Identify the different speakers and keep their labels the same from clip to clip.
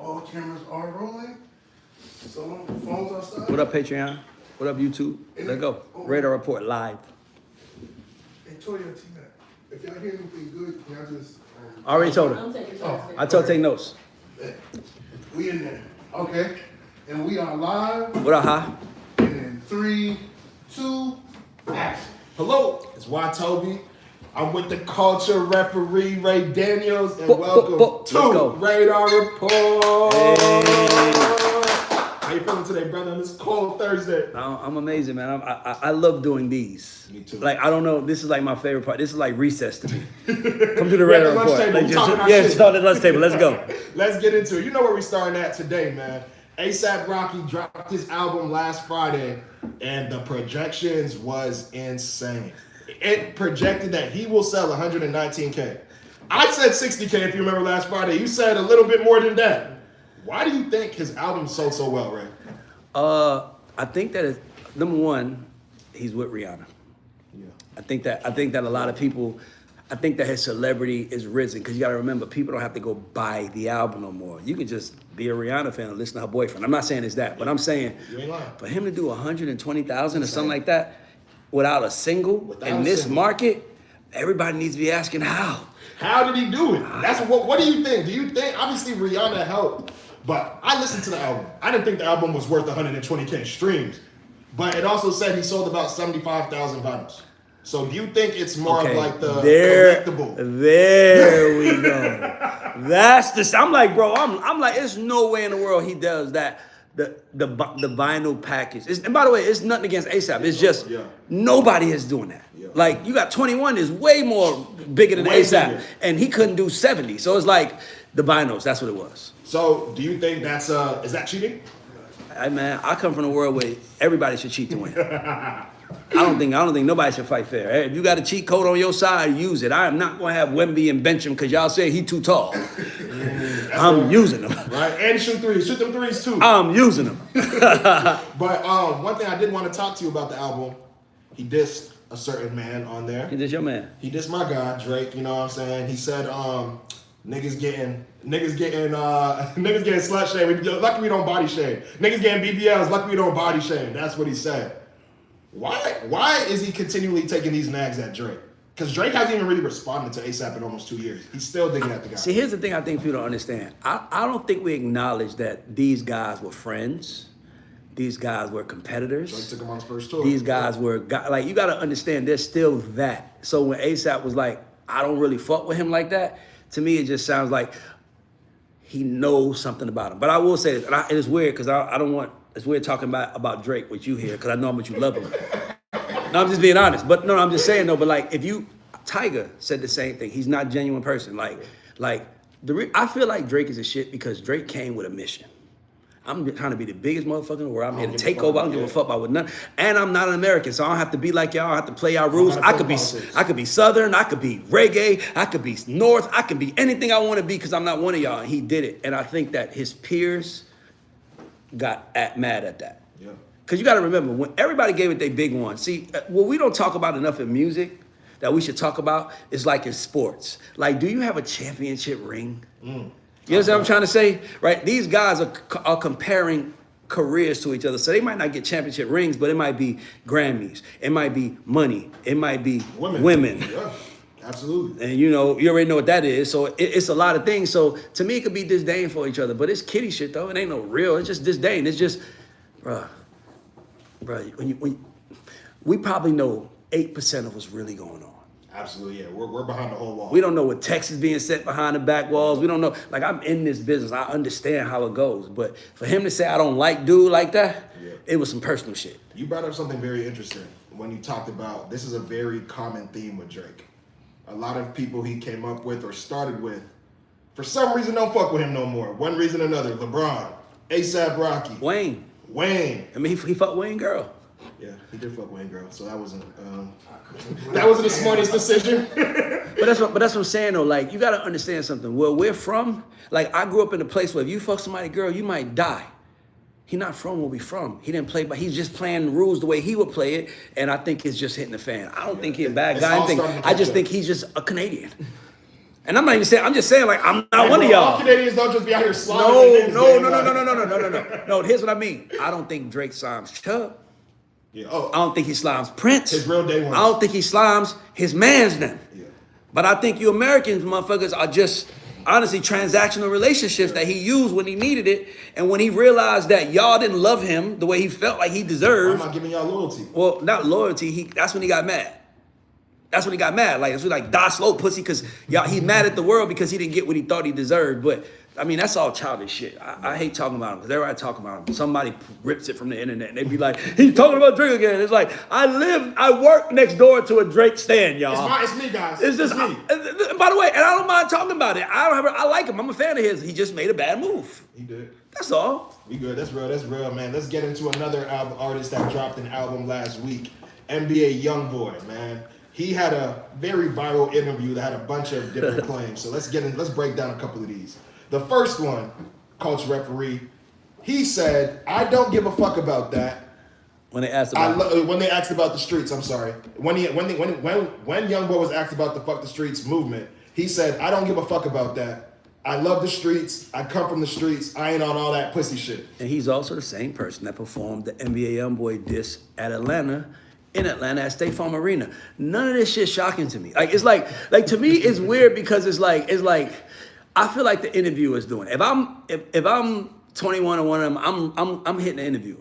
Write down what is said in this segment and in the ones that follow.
Speaker 1: All cameras are rolling. So phones outside.
Speaker 2: What up, Patreon? What up, YouTube? Let's go. Radar Report live.
Speaker 1: Hey, Toya, T-Mac, if y'all hear anything good, can y'all just...
Speaker 2: I already told her. I told her take notes.
Speaker 1: We in there. Okay. And we are live.
Speaker 2: What up, huh?
Speaker 1: And in 3, 2, action.
Speaker 3: Hello, it's Toby. I'm with the culture referee Ray Daniels, and welcome to Radar Report. How you feeling today, brother? On this cold Thursday.
Speaker 2: I'm amazing, man. I love doing these.
Speaker 3: Me too.
Speaker 2: Like, I don't know. This is like my favorite part. This is like recess to me. Come to the Radar Report. Start at the lunch table. Let's go.
Speaker 3: Let's get into it. You know where we're starting at today, man. A$AP Rocky dropped his album last Friday, and the projections was insane. It projected that he will sell 119K. I said 60K if you remember last Friday. You said a little bit more than that. Why do you think his album sold so well, Ray?
Speaker 2: I think that number one, he's with Rihanna.
Speaker 3: Yeah.
Speaker 2: I think that a lot of people, I think that his celebrity is risen because you got to remember, people don't have to go buy the album no more. You can just be a Rihanna fan and listen to her boyfriend. I'm not saying it's that, but I'm saying for him to do 120,000 or something like that without a single in this market, everybody needs to be asking how.
Speaker 3: How did he do it? That's what do you think? Do you think obviously Rihanna helped? But I listened to the album. I didn't think the album was worth 120K streams. But it also said he sold about 75,000 vinyls. So do you think it's more of like the collectible? There
Speaker 2: we go. That's the. I'm like, bro. I'm like, there's no way in the world he does that. The vinyl package. And by the way, it's nothing against A$AP. It's just nobody is doing that. Yeah. Like, you got 21 is way more bigger than A$AP, and he couldn't do 70. So it's like the vinyls. That's what it was.
Speaker 3: So do you think that's is that cheating?
Speaker 2: Hey man, I come from a world where everybody should cheat to win. I don't think nobody should fight fair. Hey, if you got a cheat code on your side, use it. I am not gonna have Wemby and bench him because y'all say he too tall. I'm using them.
Speaker 3: Right, and shoot them threes too.
Speaker 2: I'm using them.
Speaker 3: But one thing I did want to talk to you about the album, he dissed a certain man on there.
Speaker 2: He dissed your man.
Speaker 3: He dissed my guy Drake. You know what I'm saying? He said niggas getting slut shamed. Lucky we don't body shame. Niggas getting BBLs. Lucky we don't body shame. That's what he said. Why is he continually taking these nags at Drake? Because Drake hasn't even really responded to A$AP in almost 2 years. He's still digging at the guy.
Speaker 2: See, here's the thing I think people don't understand. I don't think we acknowledge that these guys were friends. These guys were competitors.
Speaker 3: Drake took him on his first tour.
Speaker 2: These guys were, like, you got to understand, there's still that. So when A$AP was like, I don't really fuck with him like that, to me it just sounds like he knows something about him. But I will say this, and it is weird because I don't want, it's weird talking about Drake with you here because I know how much you love him. No, I'm just being honest. But no, I'm just saying though. But like, Tiger said the same thing. He's not a genuine person. I feel like Drake is a shit because Drake came with a mission. I'm trying to be the biggest motherfucker in the world. I'm here to take over. I don't give a fuck about what none. And I'm not an American, so I don't have to be like y'all. I don't have to play our rules. I could be Southern. I could be reggae. I could be North. I could be anything I want to be because I'm not one of y'all. And he did it. And I think that his peers got mad at that. Yeah. Because you got to remember, when everybody gave it their big one. See, what we don't talk about enough in music that we should talk about is like in sports. Like, do you have a championship ring? You understand what I'm trying to say? Right? These guys are comparing careers to each other. So they might not get championship rings, but it might be Grammys. It might be money. It might be women.
Speaker 3: Yeah, absolutely.
Speaker 2: And you already know what that is. So it's a lot of things. So to me, it could be disdain for each other. But it's kiddie shit, though. It ain't no real. It's just disdain. It's just, bruh, when we probably know 8% of what's really going on.
Speaker 3: Absolutely, yeah. We're behind the whole wall.
Speaker 2: We don't know what text is being set behind the back walls. We don't know. Like, I'm in this business. I understand how it goes. But for him to say I don't like dude like that, it was some personal shit.
Speaker 3: You brought up something very interesting when you talked about this is a very common theme with Drake. A lot of people he came up with or started with, for some reason, don't fuck with him no more. One reason or another. LeBron, A$AP Rocky.
Speaker 2: Wayne.
Speaker 3: I
Speaker 2: mean, he fucked Wayne girl.
Speaker 3: Yeah, he did fuck Wayne girl, so that wasn't the smartest decision.
Speaker 2: But that's what I'm saying though. Like, you gotta understand something. Where we're from, like, I grew up in a place where if you fuck somebody girl, you might die. He not from where we from. He didn't play, but he's just playing the rules the way he would play it, and I think it's just hitting the fan. I don't think he's a bad guy. I just think he's just a Canadian. And I'm not even saying, I'm just saying, like, I'm not
Speaker 3: Hey,
Speaker 2: one of
Speaker 3: bro,
Speaker 2: y'all.
Speaker 3: all Canadians don't just be out here
Speaker 2: No,
Speaker 3: slaughtering niggas,
Speaker 2: no,
Speaker 3: man.
Speaker 2: no, no,
Speaker 3: Like-
Speaker 2: no, no, no, no, no, no. No, here's what I mean. I don't think Drake slimes Chubb.
Speaker 3: Yeah.
Speaker 2: I
Speaker 3: Oh,
Speaker 2: don't think he slimes Prince.
Speaker 3: His real day ones.
Speaker 2: I don't think he slimes his man's them.
Speaker 3: yeah.
Speaker 2: But I think you Americans, motherfuckers, are just honestly transactional relationships that he used when he needed it. And when he realized that y'all didn't love him the way he felt like he
Speaker 3: I'm
Speaker 2: deserved,
Speaker 3: not giving y'all loyalty.
Speaker 2: well, not loyalty, that's when he got mad. That's when he got mad. Like, it's like, die slow, pussy, because y'all, he mad at the world because he didn't get what he thought he deserved. But, I mean, that's all childish shit. I hate talking about him because everybody talk about him. Somebody rips it from the internet and they be like, he's talking about Drake again. It's like, I work next door to a Drake stand, y'all.
Speaker 3: It's me, guys.
Speaker 2: It's just
Speaker 3: me.
Speaker 2: By the way, and I don't mind talking about it. I like him. I'm a fan of his. He just made a bad move.
Speaker 3: He did.
Speaker 2: That's all.
Speaker 3: We good. That's real, man. Let's get into another artist that dropped an album last week. NBA YoungBoy, man. He had a very viral interview that had a bunch of different claims. So let's break down a couple of these. The first one, Culture Referee, he said, "I don't give a fuck about that."
Speaker 2: When they asked about
Speaker 3: When they asked about the streets, I'm sorry. When YoungBoy was asked about the Fuck the Streets movement, he said, "I don't give a fuck about that. I love the streets. I come from the streets. I ain't on all that pussy shit."
Speaker 2: And he's also the same person that performed the NBA YoungBoy diss in Atlanta at State Farm Arena. None of this shit shocking to me. Like, it's like to me, it's weird because it's like I feel like the interviewer is doing it. If I'm 21 or one of them, I'm hitting the interview.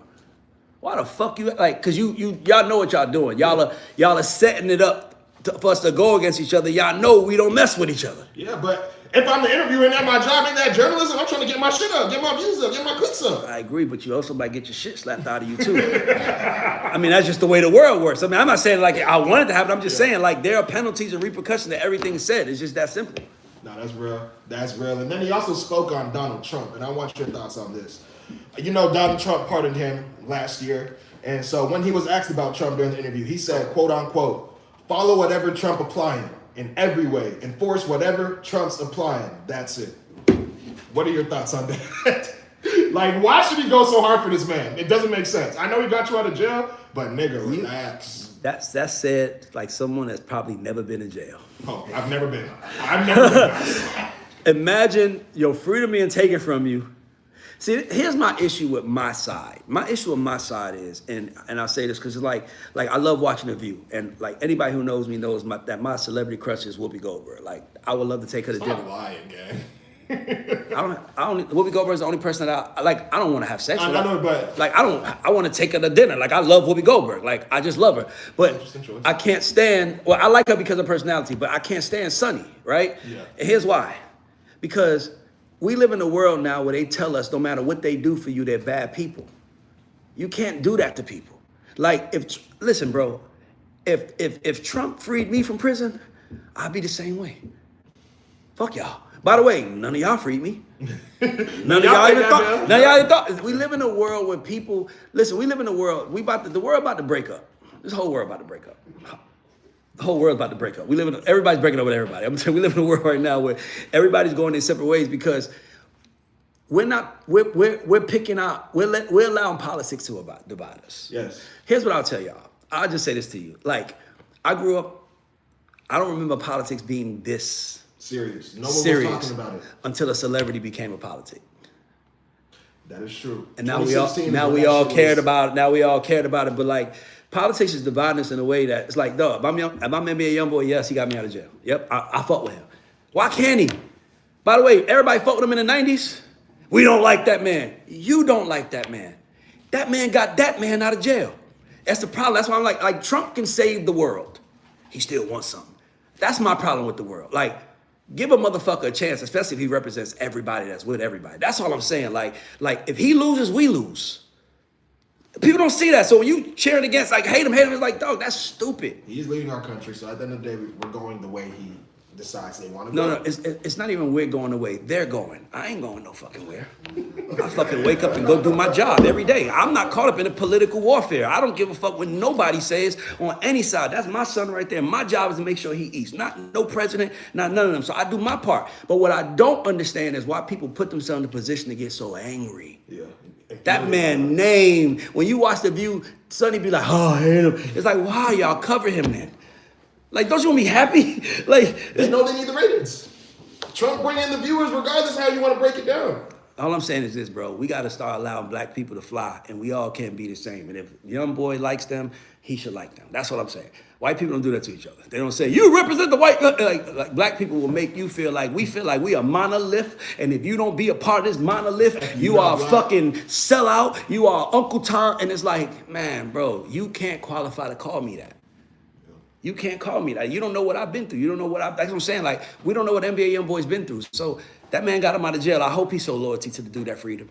Speaker 2: Why the fuck you like? Cause y'all know what y'all doing. Y'all are setting it up for us to go against each other. Y'all know we don't mess with each other.
Speaker 3: Yeah, but if I'm the interviewer and that's my job in that journalism, I'm trying to get my shit up, get my views up, get my clicks up.
Speaker 2: I agree, but you also might get your shit slapped out of you too. I mean, that's just the way the world works. I mean, I'm not saying like I want it to happen. I'm just saying like there are penalties and repercussions to everything said. It's just that simple.
Speaker 3: No, that's real. That's real. And then he also spoke on Donald Trump, and I want your thoughts on this. You know, Donald Trump pardoned him last year, and so when he was asked about Trump during the interview, he said, quote unquote, "Follow whatever Trump applying in every way. Enforce whatever Trump's applying. That's it." What are your thoughts on that? Like, why should he go so hard for this man? It doesn't make sense. I know he got you out of jail, but nigga, relax.
Speaker 2: That's said like someone that's probably never been in jail.
Speaker 3: Oh, I've never been. Guys.
Speaker 2: Imagine your freedom being taken from you. See, here's my issue with my side. My issue with my side is, and I say this because it's like I love watching The View, and like anybody who knows me knows that my celebrity crush is Whoopi Goldberg. Like I would love to take her to dinner.
Speaker 3: Stop lying, gang.
Speaker 2: I don't. Whoopi Goldberg is the only person that I like. I don't want to have sex with.
Speaker 3: I know, but
Speaker 2: like I want to take her to dinner. Like I love Whoopi Goldberg. Like I just love her. But
Speaker 3: Interesting choice.
Speaker 2: I can't stand. Well, I like her because of personality, but I can't stand Sunny. Right?
Speaker 3: Yeah.
Speaker 2: And here's why. Because we live in a world now where they tell us no matter what they do for you, they're bad people. You can't do that to people. Like listen, bro. If Trump freed me from prison, I'd be the same way. Fuck y'all. By the way, none of y'all freed me. None of y'all even thought. None of y'all even thought. We live in a world where people listen. We live in a world. The world about to break up. This whole world about to break up. The whole world about to break up. Everybody's breaking up with everybody. I'm saying we live in a world right now where everybody's going their separate ways because we're picking out. We're allowing politics to divide us.
Speaker 3: yes.
Speaker 2: Here's what I'll tell y'all. I'll just say this to you. Like I grew up. I don't remember politics being this
Speaker 3: Serious. No one
Speaker 2: serious
Speaker 3: was talking about it.
Speaker 2: until a celebrity became a politic.
Speaker 3: That is true.
Speaker 2: And now we all cared about it. But like politics is dividing us in a way that it's like, dog, if I'm NBA YoungBoy, yes, he got me out of jail. Yep, I fought with him. Why can't he? By the way, everybody fought with him in the 90s. We don't like that man. You don't like that man. That man got that man out of jail. That's the problem. That's why I'm like Trump can save the world. He still wants something. That's my problem with the world. Like, give a motherfucker a chance, especially if he represents everybody that's with everybody. That's all I'm saying. Like if he loses, we lose. People don't see that. So when you cheering against, like, hate him, it's like, dog, that's stupid.
Speaker 3: He's leading our country, so at the end of the day, we're going the way he decides they want to
Speaker 2: No,
Speaker 3: go.
Speaker 2: it's not even we're going the way they're going. I ain't going no fucking where. I fucking wake up and go do my job every day. I'm not caught up in a political warfare. I don't give a fuck what nobody says on any side. That's my son right there. My job is to make sure he eats. Not no president, not none of them. So I do my part. But what I don't understand is why people put themselves in a position to get so angry.
Speaker 3: Yeah.
Speaker 2: That man name, when you watch The View, Sonny be like, oh, I hate him. It's like, why y'all cover him then? Like, don't you want me happy? Like,
Speaker 3: They know they need the ratings. Trump bring in the viewers regardless how you want to break it down.
Speaker 2: All I'm saying is this, bro. We got to start allowing black people to fly, and we all can't be the same. And if YoungBoy likes them, he should like them. That's what I'm saying. White people don't do that to each other. They don't say, you represent the white, like black people will make you feel like we are monolith, and if you don't be a part of this monolith, you are a fucking sellout, you are Uncle Tom, and it's like, man, bro, you can't qualify to call me that. You can't call me that. You don't know what I've been through. You don't know that's what I'm saying. Like, we don't know what NBA YoungBoy's been through. So that man got him out of jail. I hope he showed loyalty to the dude that freed him.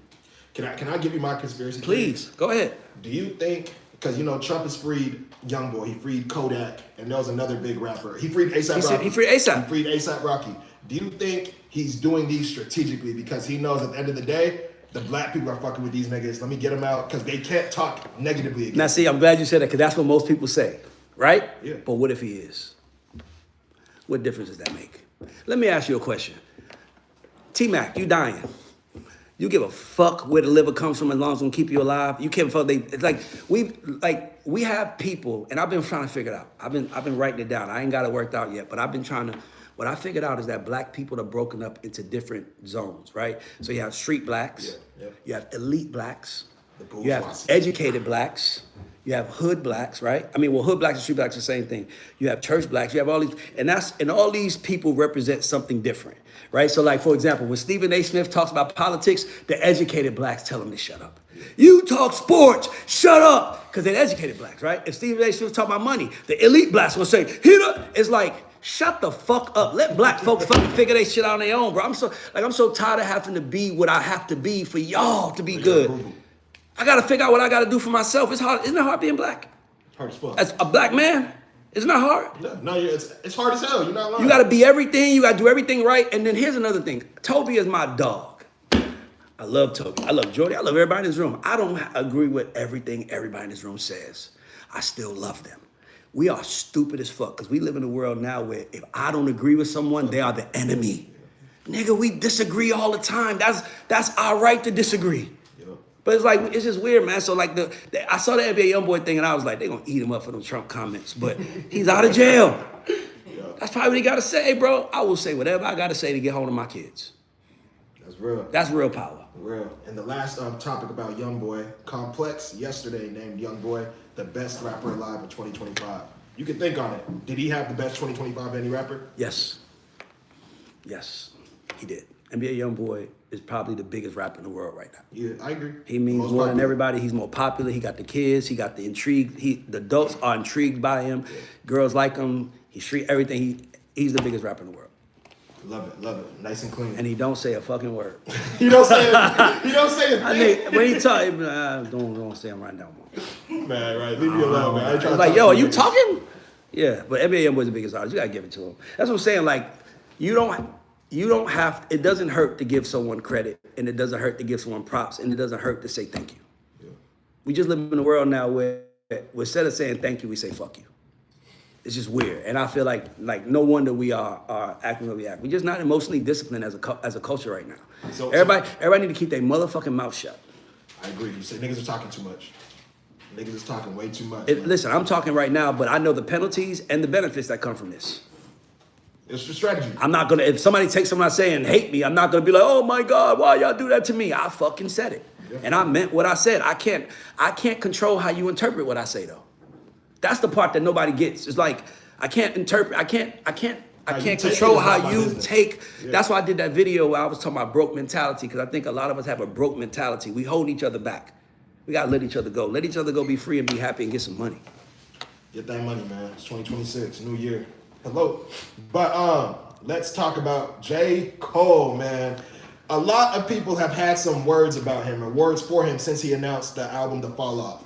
Speaker 3: Can I give you my conspiracy theory?
Speaker 2: Please, go ahead.
Speaker 3: Do you think, because Trump has freed YoungBoy, he freed Kodak, and there was another big rapper. He freed A$AP Rocky.
Speaker 2: He freed A$AP.
Speaker 3: He freed A$AP Rocky. Do you think he's doing these strategically because he knows at the end of the day, the black people are fucking with these niggas. Let me get them out because they can't talk negatively again.
Speaker 2: Now, see, I'm glad you said that because that's what most people say, right?
Speaker 3: Yeah.
Speaker 2: But what if he is? What difference does that make? Let me ask you a question. T-Mac, you dying. You give a fuck where the liver comes from as long as it's gonna keep you alive. You can't fuck. It's like we have people, and I've been trying to figure it out. I've been writing it down. I ain't got it worked out yet, but I've been trying to. What I figured out is that black people are broken up into different zones, right? So you have street blacks, you have elite blacks, you have educated blacks, you have hood blacks, right? I mean, well, hood blacks and street blacks are the same thing. You have church blacks, you have all these, and all these people represent something different, right? So like, for example, when Stephen A. Smith talks about politics, the educated blacks tell him to shut up. You talk sports, shut up, because they're educated blacks, right? If Stephen A. Smith talk about money, the elite blacks will say, it's like, shut the fuck up. Let black folks fucking figure their shit out on their own, bro. I'm so tired of having to be what I have to be for y'all to be good. I gotta figure out what I gotta do for myself. It's hard. Isn't it hard being black?
Speaker 3: Hard as fuck.
Speaker 2: As a black man, isn't that hard?
Speaker 3: No, it's hard as hell. You're not lying.
Speaker 2: You gotta be everything. You gotta do everything right. And then here's another thing. Toby is my dog. I love Toby. I love Jordy. I love everybody in this room. I don't agree with everything everybody in this room says. I still love them. We are stupid as fuck because we live in a world now where if I don't agree with someone, they are the enemy. Nigga, we disagree all the time. That's our right to disagree. But it's like, it's just weird, man. So like I saw the NBA YoungBoy thing and I was like, they're gonna eat him up for them Trump comments, but he's out of jail. That's probably what he gotta say, bro. I will say whatever I gotta say to get home to my kids.
Speaker 3: That's real.
Speaker 2: That's real power.
Speaker 3: Real. And the last topic about YoungBoy, Complex yesterday named YoungBoy the best rapper alive in 2025. You can think on it. Did he have the best 2025 of any rapper?
Speaker 2: Yes. Yes, he did. NBA YoungBoy is probably the biggest rapper in the world right now.
Speaker 3: Yeah, I agree.
Speaker 2: He means more than everybody. He's more popular. He got the kids. He got the intrigue. The adults are intrigued by him. Girls like him. He's street everything. He's the biggest rapper in the world.
Speaker 3: Love it. Nice and clean.
Speaker 2: And he don't say a fucking word.
Speaker 3: He don't say it. He don't say a
Speaker 2: I think when he talk, don't say him right now, man.
Speaker 3: Man, right? Leave me alone, man. I ain't trying
Speaker 2: I was
Speaker 3: to
Speaker 2: like,
Speaker 3: talk
Speaker 2: yo,
Speaker 3: to
Speaker 2: are you
Speaker 3: niggas.
Speaker 2: talking? Yeah, but NBA YoungBoy's the biggest artist. You gotta give it to him. That's what I'm saying. Like, you don't have. It doesn't hurt to give someone credit, and it doesn't hurt to give someone props, and it doesn't hurt to say thank you. Yeah. We just live in a world now where instead of saying thank you, we say fuck you. It's just weird, and I feel like no wonder we are acting the way we act. We're just not emotionally disciplined as a culture right now. So everybody need to keep their motherfucking mouth shut.
Speaker 3: I agree. You say niggas are talking too much. Niggas is talking way too much.
Speaker 2: Listen, I'm talking right now, but I know the penalties and the benefits that come from this.
Speaker 3: It's the strategy.
Speaker 2: I'm not gonna, if somebody takes something I say and hate me, I'm not gonna be like, oh my God, why y'all do that to me? I fucking said it. Yeah. And I meant what I said. I can't control how you interpret what I say though. That's the part that nobody gets. It's like, I can't control how you take. Yeah. That's why I did that video where I was talking about broke mentality, because I think a lot of us have a broke mentality. We hold each other back. We gotta let each other go. Let each other go be free and be happy and get some money.
Speaker 3: Get that money, man. It's 2026, new year. Hello. But let's talk about J. Cole, man. A lot of people have had some words about him or words for him since he announced the album The Fall Off.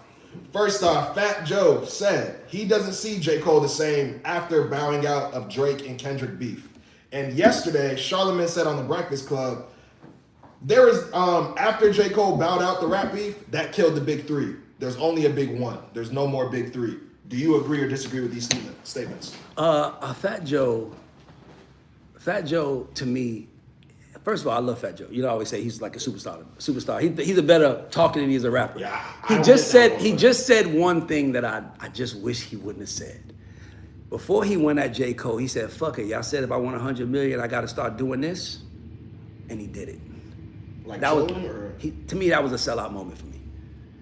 Speaker 3: First off, Fat Joe said he doesn't see J. Cole the same after bowing out of Drake and Kendrick beef. And yesterday, Charlamagne said on The Breakfast Club, there was, after J. Cole bowed out the rap beef, that killed the big three. There's only a big one. There's no more big three. Do you agree or disagree with these statements?
Speaker 2: Fat Joe, to me, first of all, I love Fat Joe. You know, I always say he's like a superstar. He's a better talker than he is a rapper.
Speaker 3: Yeah,
Speaker 2: he just said one thing that I just wish he wouldn't have said. Before he went at J. Cole, he said, fuck it. Y'all said if I want 100 million, I got to start doing this. And he did it.
Speaker 3: Like
Speaker 2: That was,
Speaker 3: or?
Speaker 2: to me, that was a sellout moment for me.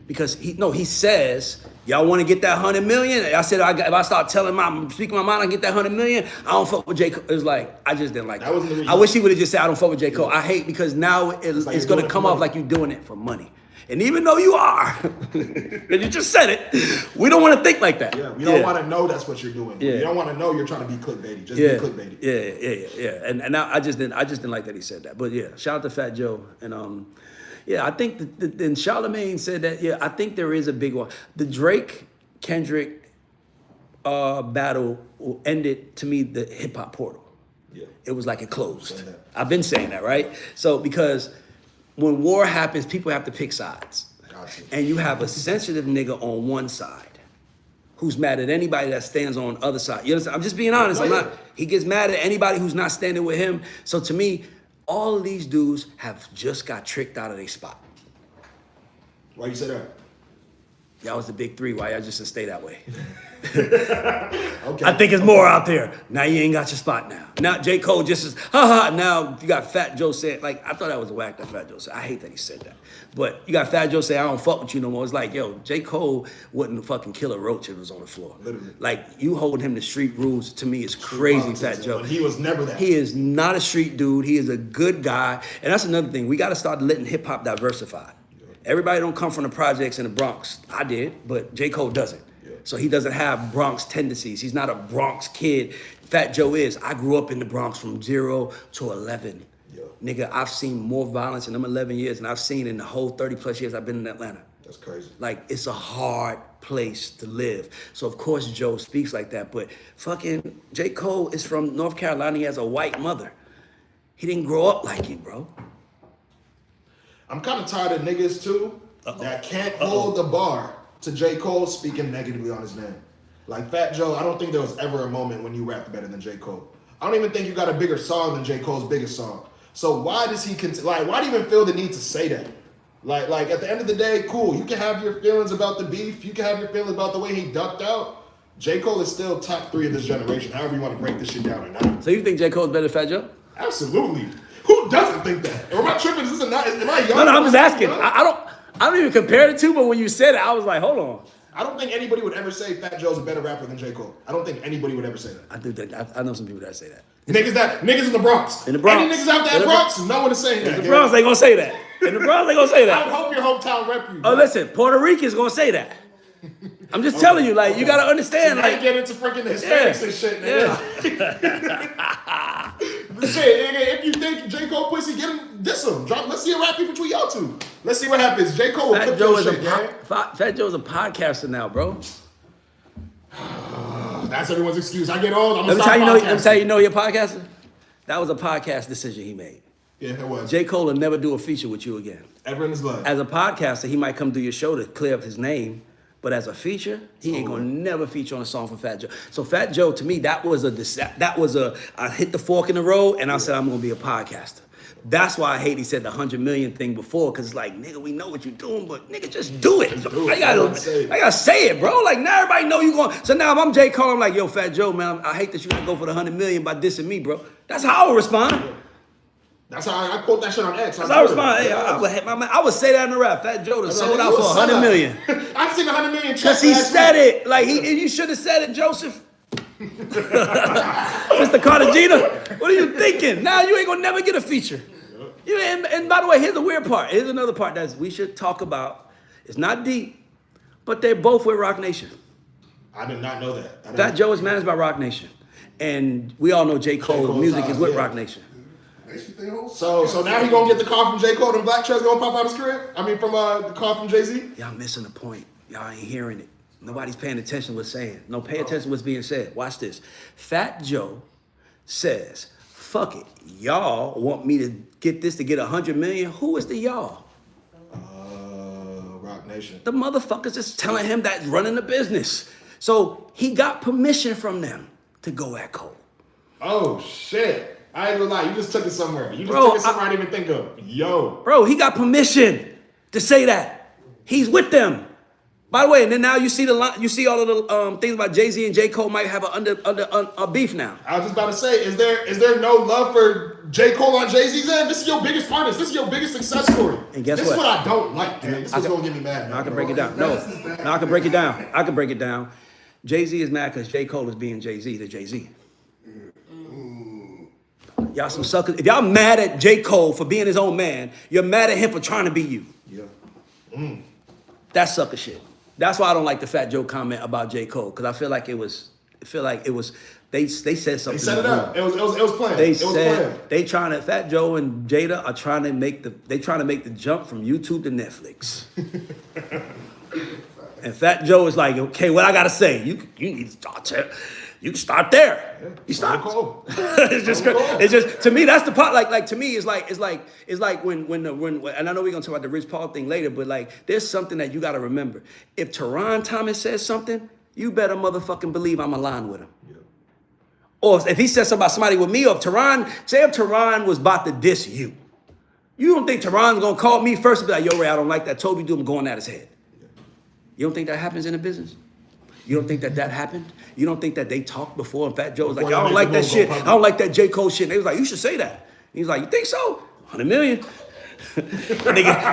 Speaker 2: Because he says, y'all want to get that 100 million? I said, if I start speaking my mind, I get that 100 million. I don't fuck with J. Cole. It was like, I just didn't like
Speaker 3: That wasn't the reason.
Speaker 2: I wish he would have just said, I don't fuck with J. Cole. I hate because now it's going to come off like you're doing it for money. And even though you are, and you just said it, we don't want to think like that.
Speaker 3: Yeah, we don't want to know that's what you're doing.
Speaker 2: Yeah.
Speaker 3: You don't want to know you're trying to be clickbaity. Just be clickbaity.
Speaker 2: Yeah. And I just didn't like that he said that. But yeah, shout out to Fat Joe. And yeah, I think and Charlamagne said that. Yeah, I think there is a big one. The Drake Kendrick battle ended to me the hip hop portal.
Speaker 3: Yeah.
Speaker 2: It was like it closed. I've been saying that, right? So because when war happens, people have to pick sides.
Speaker 3: Gotcha.
Speaker 2: And you have a sensitive nigga on one side who's mad at anybody that stands on the other side. You understand? I'm just being honest. He gets mad at anybody who's not standing with him. So to me, all of these dudes have just got tricked out of their spot.
Speaker 3: Why you say that?
Speaker 2: Y'all was the big three. Why y'all just to stay that way?
Speaker 3: Okay.
Speaker 2: I think it's more out there. Now you ain't got your spot now. Now J. Cole just is, now you got Fat Joe saying, like, I thought that was whack that Fat Joe said. I hate that he said that. But you got Fat Joe say, I don't fuck with you no more. It's like, yo, J. Cole wouldn't fucking kill a roach if it was on the floor.
Speaker 3: Literally.
Speaker 2: Like, you holding him to street rules, to me, is crazy, Fat Joe.
Speaker 3: But he was never that.
Speaker 2: He is not a street dude. He is a good guy. And that's another thing. We got to start letting hip hop diversify. Everybody don't come from the projects in the Bronx. I did, but J. Cole doesn't. So he doesn't have Bronx tendencies. He's not a Bronx kid. Fat Joe is. I grew up in the Bronx from 0 to 11. Nigga, I've seen more violence in them 11 years than I've seen in the whole 30 plus years I've been in Atlanta.
Speaker 3: That's crazy.
Speaker 2: Like, it's a hard place to live. So of course Joe speaks like that, but fucking J. Cole is from North Carolina. He has a white mother. He didn't grow up like you, bro.
Speaker 3: I'm kind of tired of niggas too that can't hold the bar to J. Cole speaking negatively on his name. Like Fat Joe, I don't think there was ever a moment when you rapped better than J. Cole. I don't even think you got a bigger song than J. Cole's biggest song. So why does he why do you even feel the need to say that? Like at the end of the day, cool, you can have your feelings about the beef, you can have your feelings about the way he ducked out. J. Cole is still top 3 of this generation, however you want to break this shit down or not.
Speaker 2: So you think J. Cole's better than Fat Joe?
Speaker 3: Absolutely. Who doesn't think that? Or am I tripping? Is this am I young?
Speaker 2: No, I'm just asking. I don't even compare the two, but when you said it, I was like, hold on.
Speaker 3: I don't think anybody would ever say Fat Joe's a better rapper than J. Cole. I don't think anybody would ever say that.
Speaker 2: I know some people that say that.
Speaker 3: Niggas in the Bronx.
Speaker 2: In the Bronx.
Speaker 3: Any niggas out there in the Bronx, no one is saying that.
Speaker 2: In the Bronx, they gonna say that. In the Bronx, they gonna say that.
Speaker 3: I would hope your hometown rep you.
Speaker 2: Oh, listen, Puerto Ricans gonna say that. I'm just telling you, like, you gotta understand,
Speaker 3: so
Speaker 2: like,
Speaker 3: get into freaking the Hispanics and shit, nigga. Shit, nigga, if you think J. Cole pussy, get him, diss him. Let's see a rap beef between y'all two. Let's see what happens. J. Cole will
Speaker 2: Fat
Speaker 3: clip
Speaker 2: Joe
Speaker 3: your
Speaker 2: is
Speaker 3: shit, gang.
Speaker 2: Fat Joe's a podcaster now, bro.
Speaker 3: That's everyone's excuse. I get old, I'm
Speaker 2: Let
Speaker 3: gonna
Speaker 2: me
Speaker 3: stop
Speaker 2: tell you know you're a podcaster. That was a podcast decision he made.
Speaker 3: Yeah, it was.
Speaker 2: J. Cole will never do a feature with you again.
Speaker 3: Ever in his life.
Speaker 2: As a podcaster, he might come do your show to clear up his name, but as a feature, he ain't gonna never feature on a song from Fat Joe. So Fat Joe, to me, that was I hit the fork in the road, and I said I'm gonna be a podcaster. That's why I hate he said the 100 million thing before, because it's like, nigga, we know what you're doing, but nigga, just do it. I gotta say it, bro. Like, now everybody know you going. So now if I'm J. Cole, I'm like, yo, Fat Joe, man, I hate that you gotta go for the 100 million by dissing me, bro. That's how I would respond.
Speaker 3: That's how I quote that shit on X.
Speaker 2: That's how I respond. Hey, I would say that in the rap. Fat Joe sold out for 100 million.
Speaker 3: I've seen 100 million checks.
Speaker 2: Because he said it. Like, you should have said it, Joseph. Mr. Cartagena, what are you thinking? Now you ain't gonna never get a feature. And by the way, here's the weird part. Here's another part that we should talk about. It's not deep, but they're both with Rock Nation.
Speaker 3: I did not know that.
Speaker 2: Fat Joe is managed by Rock Nation. And we all know J. Cole's music is with Rock Nation.
Speaker 3: So now he gonna get the call from J. Cole and Black Trez gonna pop out his crib? I mean, from the call from Jay-Z?
Speaker 2: Y'all missing the point. Y'all ain't hearing it. Nobody's paying attention to what's saying. No, pay attention to what's being said. Watch this. Fat Joe says, fuck it. Y'all want me to get this to get 100 million? Who is the y'all?
Speaker 3: Rock Nation.
Speaker 2: The motherfuckers is telling him that's running the business. So he got permission from them to go at Cole.
Speaker 3: Oh, shit. I ain't gonna lie, you just took it somewhere. You just took it somewhere I didn't even think of. Yo.
Speaker 2: Bro, he got permission to say that. He's with them. By the way, and then now you see you see all of the things about Jay-Z and J. Cole might have a beef now.
Speaker 3: I was just about to say, is there no love for J. Cole on Jay-Z's end? This is your biggest artist. This is your biggest success story.
Speaker 2: And guess
Speaker 3: this
Speaker 2: what?
Speaker 3: is what I don't like, man. This is gonna get me mad.
Speaker 2: I can break it down. No, I can break it down. I can break it down. Jay-Z is mad because J. Cole is being Jay-Z to Jay-Z. Y'all some suckers. If y'all mad at J. Cole for being his own man, you're mad at him for trying to be you.
Speaker 3: Yeah.
Speaker 2: That's sucker shit. That's why I don't like the Fat Joe comment about J. Cole, because I feel like it was. They said something.
Speaker 3: They set it up. It was planned.
Speaker 2: They said they trying to. Fat Joe and Jada are trying to make the jump from YouTube to Netflix. And Fat Joe is like, okay, what I gotta say? You need to start there. You can start there.
Speaker 3: Yeah,
Speaker 2: You start.
Speaker 3: cool.
Speaker 2: It's just to me that's the part. Like to me it's like when and I know we're gonna talk about the Rich Paul thing later, but like there's something that you gotta remember. If Teron Thomas says something, you better motherfucking believe I'm aligned with him.
Speaker 3: Yeah.
Speaker 2: Or if he says something about somebody with me, or if Teron was about to diss you, you don't think Teron's gonna call me first and be like, yo, Ray, I don't like that. Toby do him going at his head. You don't think that happens in the business? You don't think that happened? You don't think that they talked before? And Fat Joe was like, I don't like that shit. I don't like that J. Cole shit. And they was like, you should say that. He's like, you think so? 100 million.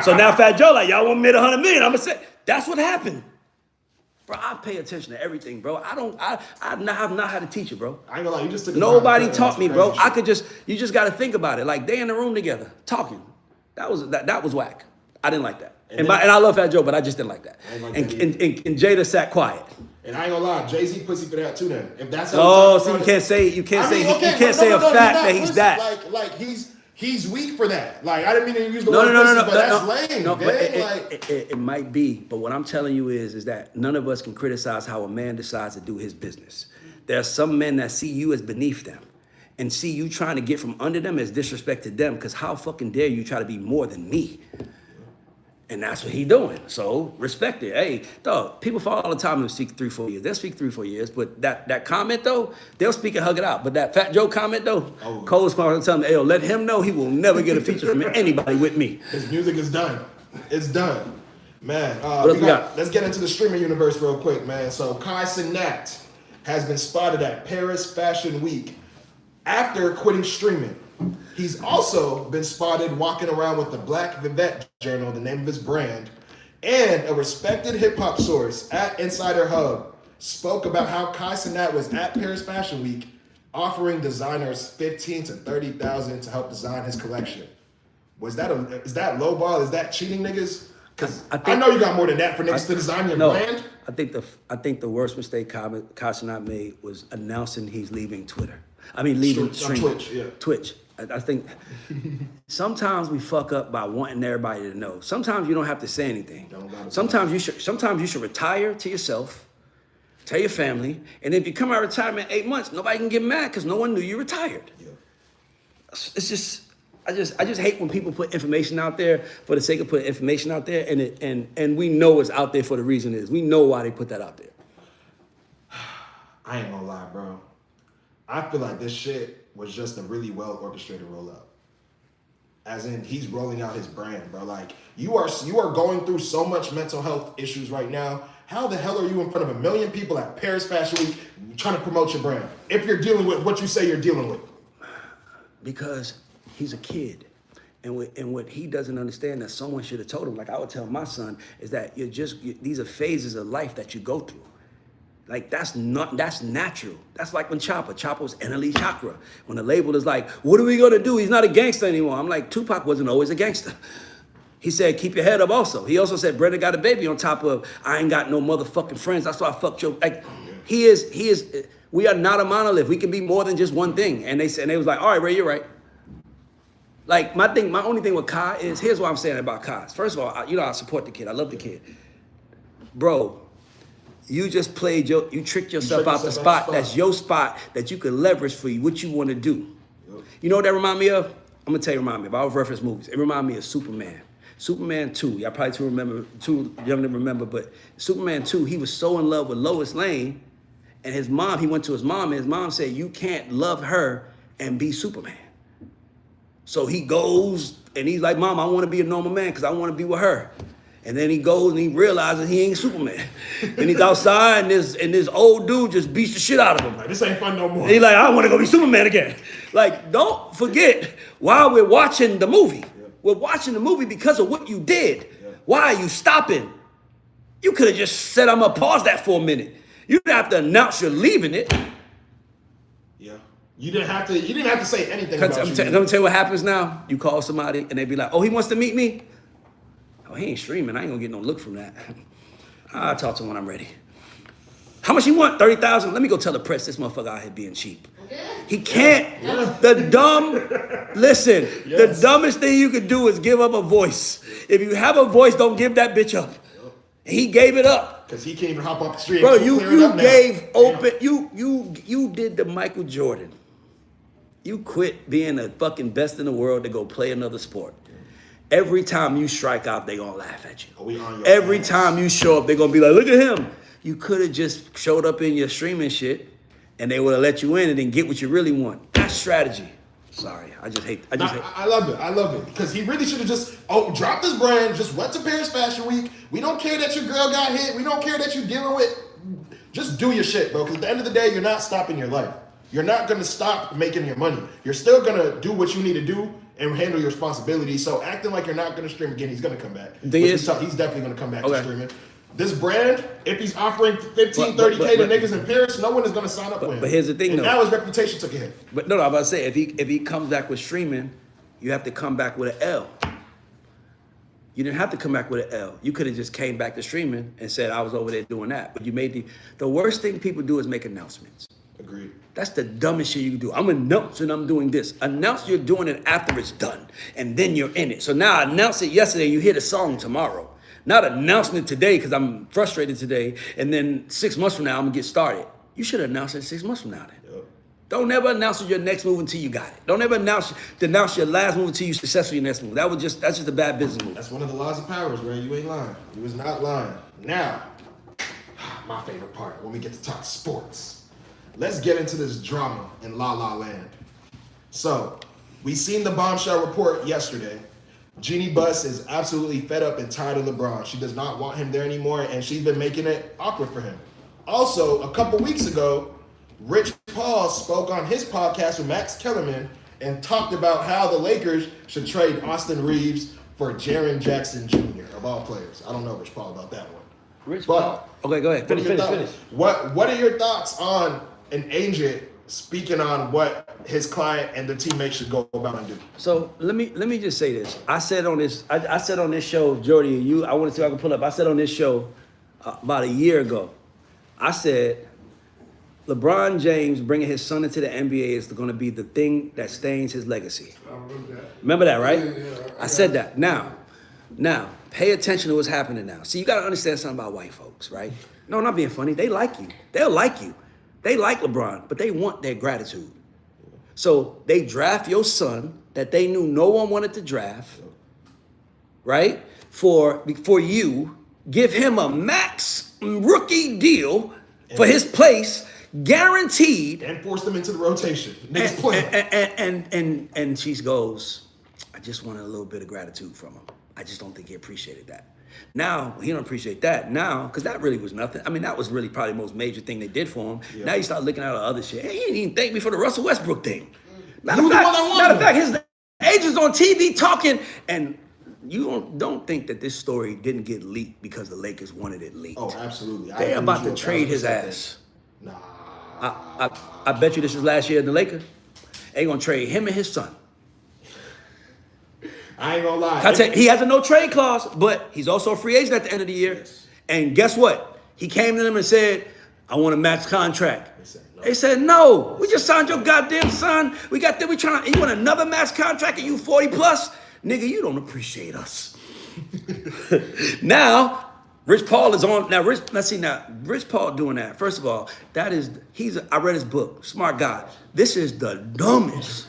Speaker 2: So now Fat Joe like, y'all want me to 100 million? I'm gonna say, that's what happened. Bro, I pay attention to everything, bro. I have not had to teach you, bro.
Speaker 3: I ain't gonna lie, you just took
Speaker 2: Nobody taught me, bro. You just got to think about it. Like, they in the room together, talking. That was whack. I didn't like that. And I love Fat Joe, but I just didn't like that. And Jada sat quiet.
Speaker 3: And I ain't gonna lie, Jay-Z pussy for that too. Then, if that's how
Speaker 2: you can't say a fact that he's that.
Speaker 3: Like he's weak for that. Like I didn't mean to use the
Speaker 2: No,
Speaker 3: word pussy, but that's lame.
Speaker 2: No,
Speaker 3: But
Speaker 2: it might be. But what I'm telling you is that none of us can criticize how a man decides to do his business. There are some men that see you as beneath them, and see you trying to get from under them as disrespect to them. Because how fucking dare you try to be more than me? And that's what he doing. So respect it. Hey, dog, people fall all the time and speak 3-4 years. They'll speak 3-4 years, but that comment though, they'll speak and hug it out. But that Fat Joe comment though, Cole's probably telling him, hey, yo, let him know he will never get a feature from anybody with me.
Speaker 3: His music is done. It's done. Man, let's get into the streaming universe real quick, man. So Cenat has been spotted at Paris Fashion Week after quitting streaming. He's also been spotted walking around with the Black Vivette Journal, the name of his brand, and a respected hip-hop source at Insider Hub spoke about how Cenat was at Paris Fashion Week offering designers $15,000 to $30,000 to help design his collection. Is that lowball? Is that cheating, niggas? Because I know you got more than that for niggas to design your brand.
Speaker 2: I think the worst mistake Cenat made was announcing he's leaving Twitter. I mean, leaving streaming.
Speaker 3: Twitch, yeah.
Speaker 2: Twitch. I think sometimes we fuck up by wanting everybody to know. Sometimes you don't have to say anything. Sometimes you should retire to yourself, tell your family, and if you come out of retirement in 8 months, nobody can get mad because no one knew you retired. Yeah. It's just I just hate when people put information out there for the sake of putting information out there, and we know it's out there for the reason it is. We know why they put that out there.
Speaker 3: I ain't gonna lie, bro. I feel like this shit was just a really well orchestrated roll up. As in, he's rolling out his brand, bro. Like you are going through so much mental health issues right now. How the hell are you in front of 1 million people at Paris Fashion Week trying to promote your brand if you're dealing with what you say you're dealing with?
Speaker 2: Because he's a kid. And what he doesn't understand that someone should have told him, like I would tell my son, is that these are phases of life that you go through. Like that's natural. That's like when Chopper was NLE Chakra. When the label is like, what are we gonna do? He's not a gangster anymore. I'm like, Tupac wasn't always a gangster. He said, keep your head up also. He also said, Brenda got a baby on top of, I ain't got no motherfucking friends. That's why I fucked your, like, he is, we are not a monolith. We can be more than just one thing. And they was like, all right, Ray, you're right. Like my only thing with Kai is, here's what I'm saying about Kai. First of all, I support the kid. I love the kid. Bro, you just you tricked yourself out the spot. That's your spot that you can leverage for what you want to do. Yep. You know what that remind me of? I'm gonna tell you, remind me of. I was reference movies. It remind me of Superman. Superman 2. Y'all probably too young to remember, but Superman 2, he was so in love with Lois Lane, and his mom, he went to his mom, and his mom said, you can't love her and be Superman. So he goes, and he's like, Mom, I want to be a normal man because I want to be with her. And then he goes and he realizes he ain't Superman. And he's outside and this old dude just beats the shit out of him.
Speaker 3: Like, this ain't fun no more.
Speaker 2: And he's like, I want to go be Superman again. Like, don't forget while we're watching the movie. We're watching the movie because of what you did. Why are you stopping? You could have just said, I'm going to pause that for a minute. You didn't have to announce you're leaving it.
Speaker 3: Yeah. You didn't have to say anything about
Speaker 2: Let me tell you what happens now. You call somebody and they be like, oh, he wants to meet me? Oh, he ain't streaming. I ain't going to get no look from that. I'll talk to him when I'm ready. How much you want? 30,000? Let me go tell the press this motherfucker out here being cheap. He can't. The dumbest thing you could do is give up a voice. If you have a voice, don't give that bitch up. He gave it up.
Speaker 3: Because he can't even hop up the street.
Speaker 2: Bro, you gave open, you did the Michael Jordan. You quit being the fucking best in the world to go play another sport. Every time you strike out, they gonna laugh at you. Every time you show up, they gonna be like, look at him. You could have just showed up in your streaming shit and they would have let you in and then get what you really want. That's strategy. Sorry, I hate.
Speaker 3: I love it. Because he really should have just dropped his brand, just went to Paris Fashion Week. We don't care that your girl got hit. We don't care that you're dealing with. Just do your shit, bro. Because at the end of the day, you're not stopping your life. You're not gonna stop making your money. You're still gonna do what you need to do and handle your responsibilities. So acting like you're not gonna stream again, he's gonna come back. He's definitely gonna come back to streaming. This brand, if he's offering 15, 30K to niggas in Paris, no one is going to sign up with him.
Speaker 2: But here's the thing,
Speaker 3: and now his reputation took a hit.
Speaker 2: But no, I'm about to say, if he comes back with streaming, you have to come back with an L. You didn't have to come back with an L. You could have just came back to streaming and said, I was over there doing that. But you made the worst thing people do is make announcements.
Speaker 3: Agreed.
Speaker 2: That's the dumbest shit you can do. I'm announcing I'm doing this. Announce you're doing it after it's done. And then you're in it. So now I announced it yesterday, you hear the song tomorrow. Not announcing it today because I'm frustrated today, and then 6 months from now I'm gonna get started. You should announce it 6 months from now. Then. Yep. Don't ever announce your next move until you got it. Don't ever announce your last move until you successful your next move. That's just a bad business move.
Speaker 3: That's one of the laws of powers, man. You ain't lying. You was not lying. Now, my favorite part when we get to talk sports. Let's get into this drama in La La Land. So, we seen the bombshell report yesterday. Jeannie Buss is absolutely fed up and tired of LeBron. She does not want him there anymore, and she's been making it awkward for him. Also, a couple weeks ago, Rich Paul spoke on his podcast with Max Kellerman and talked about how the Lakers should trade Austin Reeves for Jaren Jackson Jr., of all players. I don't know Rich Paul about that one.
Speaker 2: Paul. Okay, go ahead. Finish.
Speaker 3: What are your thoughts on an agent speaking on what his client and the teammates should go about and do?
Speaker 2: So let me just say this. I said on this show, Jordy, I want to see if I can pull up. I said on this show about a year ago, I said LeBron James bringing his son into the NBA is going to be the thing that stains his legacy.
Speaker 1: I remember that.
Speaker 2: Remember that, right?
Speaker 1: Yeah,
Speaker 2: I said that. Now, pay attention to what's happening now. See, you got to understand something about white folks, right? No, I'm not being funny. They like you. They'll like you. They like LeBron, but they want their gratitude. So they draft your son that they knew no one wanted to draft, right? For you, give him a max rookie deal for his place, guaranteed.
Speaker 3: And force them into the rotation. Niggas play.
Speaker 2: And she goes, I just wanted a little bit of gratitude from him. I just don't think he appreciated that. Now, he don't appreciate that now, because that really was nothing. I mean, that was really probably the most major thing they did for him. Yeah. Now you start looking at the other shit. Hey, he didn't even thank me for the Russell Westbrook thing. Matter of fact, his agent's on TV talking, and you don't think that this story didn't get leaked because the Lakers wanted it leaked.
Speaker 3: Oh, absolutely.
Speaker 2: They're about to trade his ass.
Speaker 3: Nah.
Speaker 2: I bet you this is last year in the Lakers. They gonna trade him and his son.
Speaker 3: I ain't gonna lie.
Speaker 2: He has a no trade clause, but he's also a free agent at the end of the year. Yes. And guess what? He came to them and said, I want a max contract. They said, no. We just signed your goddamn son. You want another max contract and you 40 plus? Nigga, you don't appreciate us. Now, Rich Paul is on. Now, Rich Paul doing that. First of all, I read his book, smart guy. This is the dumbest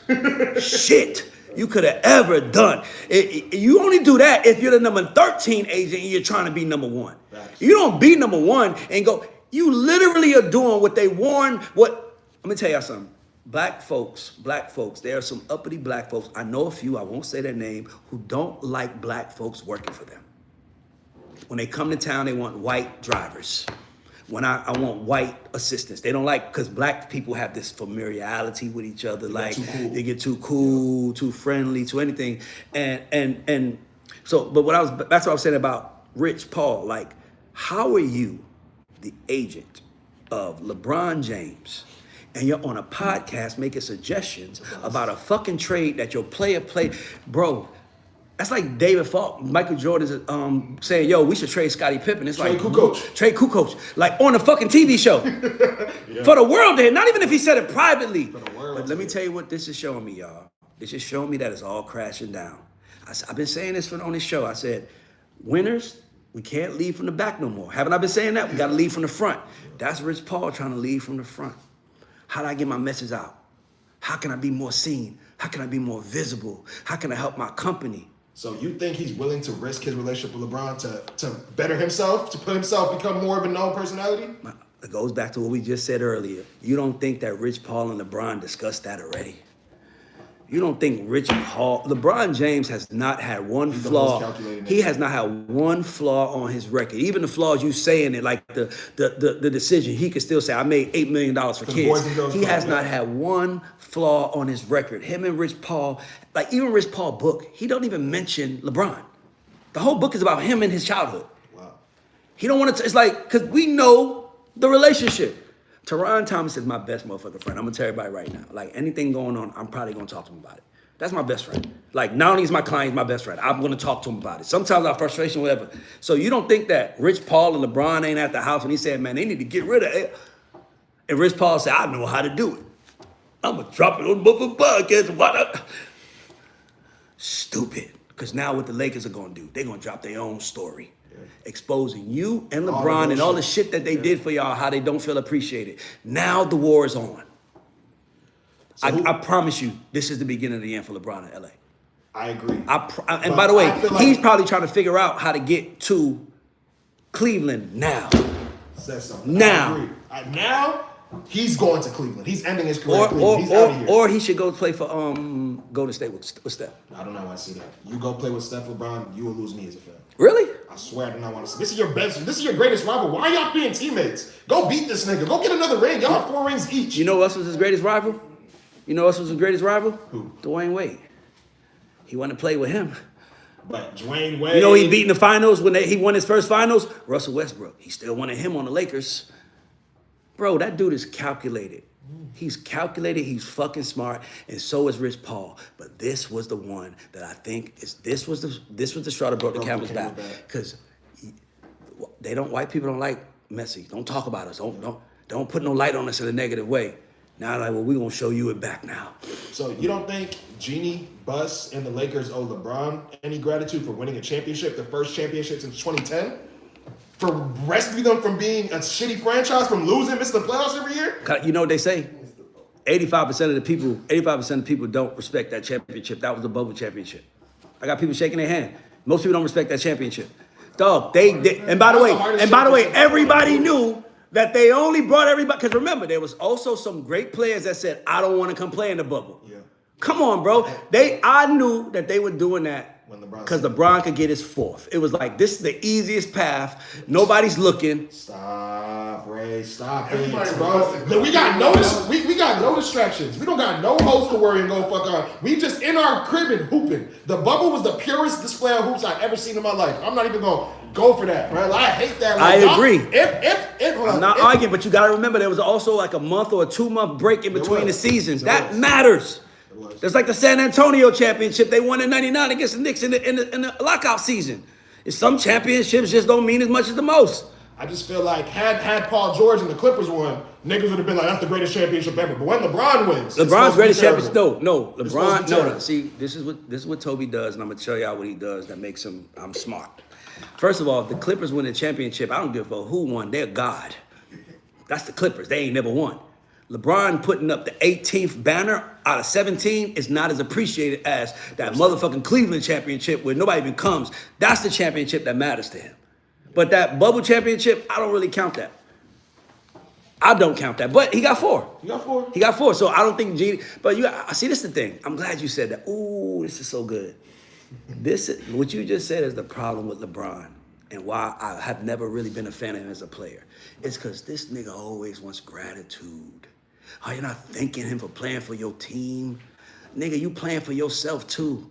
Speaker 2: shit you could have ever done. You only do that if you're the number 13 agent and you're trying to be number 1. Right. You don't be number 1 and go, you literally are doing what they warned. Let me tell y'all something. Black folks, there are some uppity black folks, I know a few, I won't say their name, who don't like black folks working for them. When they come to town, they want white drivers. When I want white assistants. They don't like, because black people have this familiarity with each other. Like they get too cool, too friendly, too anything. And so, but that's what I was saying about Rich Paul. Like, how are you the agent of LeBron James and you're on a podcast making suggestions about a fucking trade that your player played? Bro, that's like David Falk, Michael Jordan's saying, yo, we should trade Scottie Pippen. It's
Speaker 3: Trade
Speaker 2: like,
Speaker 3: Kukoc.
Speaker 2: Trade Kukoc. Like on a fucking TV show. For the world to hear. Not even if he said it privately. But let me tell you what this is showing me, y'all. This is showing me that it's all crashing down. I've been saying this on this show. I said, winners, we can't lead from the back no more. Haven't I been saying that? We got to lead from the front. That's Rich Paul trying to lead from the front. How do I get my message out? How can I be more seen? How can I be more visible? How can I help my company?
Speaker 3: So you think he's willing to risk his relationship with LeBron to better himself, to put himself, become more of a known personality?
Speaker 2: It goes back to what we just said earlier. You don't think that Rich Paul and LeBron discussed that already? You don't think LeBron James has not had one flaw. He has not had one flaw on his record. Even the flaws you saying it, like the decision, he could still say, I made $8 million for kids. He has not had one flaw on his record. Him and Rich Paul, like even Rich Paul book, he don't even mention LeBron. The whole book is about him and his childhood. Wow. He don't want to, it's like, because we know the relationship. Teron Thomas is my best motherfucking friend. I'm gonna tell everybody right now. Like anything going on, I'm probably gonna talk to him about it. That's my best friend. Like not only is my client, he's my best friend. I'm gonna talk to him about it. Sometimes our frustration, whatever. So you don't think that Rich Paul and LeBron ain't at the house when he said, man, they need to get rid of it. And Rich Paul said, I know how to do it. I'm gonna drop it on the motherfucking podcast. What up? Stupid. Because now what the Lakers are gonna do, they're gonna drop their own story. Exposing you and LeBron and all the shit that they did for y'all, how they don't feel appreciated. Now the war is on. So I promise you, this is the beginning of the end for LeBron in LA.
Speaker 3: I agree.
Speaker 2: And by the way, he's probably trying to figure out how to get to Cleveland now.
Speaker 3: Says something.
Speaker 2: Now.
Speaker 3: I agree. Now, he's going to Cleveland. He's ending his career. He's out of here.
Speaker 2: Or he should go play for Golden State with Steph.
Speaker 3: I don't know. I see that. You go play with Steph, LeBron, you will lose me as a fan.
Speaker 2: Really?
Speaker 3: I swear I do not want to see. This is your best. This is your greatest rival. Why are y'all being teammates? Go beat this nigga. Go get another ring. Y'all have 4 rings each.
Speaker 2: You know who else was his greatest rival? You know who else was his greatest rival?
Speaker 3: Who?
Speaker 2: Dwayne Wade. He wanted to play with him.
Speaker 3: But Dwayne Wade.
Speaker 2: You know he beat in the finals when he won his first finals? Russell Westbrook. He still wanted him on the Lakers. Bro, that dude is calculated. He's calculated, he's fucking smart, and so is Rich Paul. But this was the one that I think this was the straw that broke the camel's back. Because white people don't like messy. Don't talk about us. Don't put no light on us in a negative way. Now like, well, we're gonna show you it back now.
Speaker 3: So you don't think Jeannie, Buss, and the Lakers owe LeBron any gratitude for winning a championship, the first championship since 2010? For rescuing them from being a shitty franchise, from losing, missing the playoffs every year?
Speaker 2: You know what they say? 85% of the people don't respect that championship. That was the bubble championship. I got people shaking their hand. Most people don't respect that championship. Dog, and by the way, everybody knew that they only brought everybody, because remember, there was also some great players that said, I don't want to come play in the bubble. Yeah. Come on, bro. I knew that they were doing that because LeBron could get his 4th. It was like, this is the easiest path. Nobody's looking.
Speaker 3: Stop, Ray. Stop it, bro. We got no distractions. We don't got no host to worry and go fuck on. We just in our crib and hooping. The bubble was the purest display of hoops I've ever seen in my life. I'm not even going to go for that, bro. I hate that.
Speaker 2: I agree.
Speaker 3: I'm
Speaker 2: not arguing, but you got to remember there was also like a month or a 2-month break in between the seasons. That matters. It's like the San Antonio championship they won in '99 against the Knicks in the lockout season. Some championships just don't mean as much as the most.
Speaker 3: I just feel like had Paul George and the Clippers won, niggas would have been like, that's the greatest championship ever. But when LeBron wins,
Speaker 2: LeBron's greatest championship. No, LeBron. No. See, this is what Toby does, and I'm gonna tell y'all what he does that makes him. I'm smart. First of all, if the Clippers win the championship, I don't give a fuck who won. They're God. That's the Clippers. They ain't never won. LeBron putting up the 18th banner out of 17 is not as appreciated as that motherfucking Cleveland championship where nobody even comes. That's the championship that matters to him. But that bubble championship, I don't really count that. I don't count that. But he got 4. He got 4. So I don't think Genie. But see, this is the thing. I'm glad you said that. Ooh, this is so good. What you just said is the problem with LeBron and why I have never really been a fan of him as a player, is because this nigga always wants gratitude. Oh, you're not thanking him for playing for your team. Nigga, you playing for yourself too.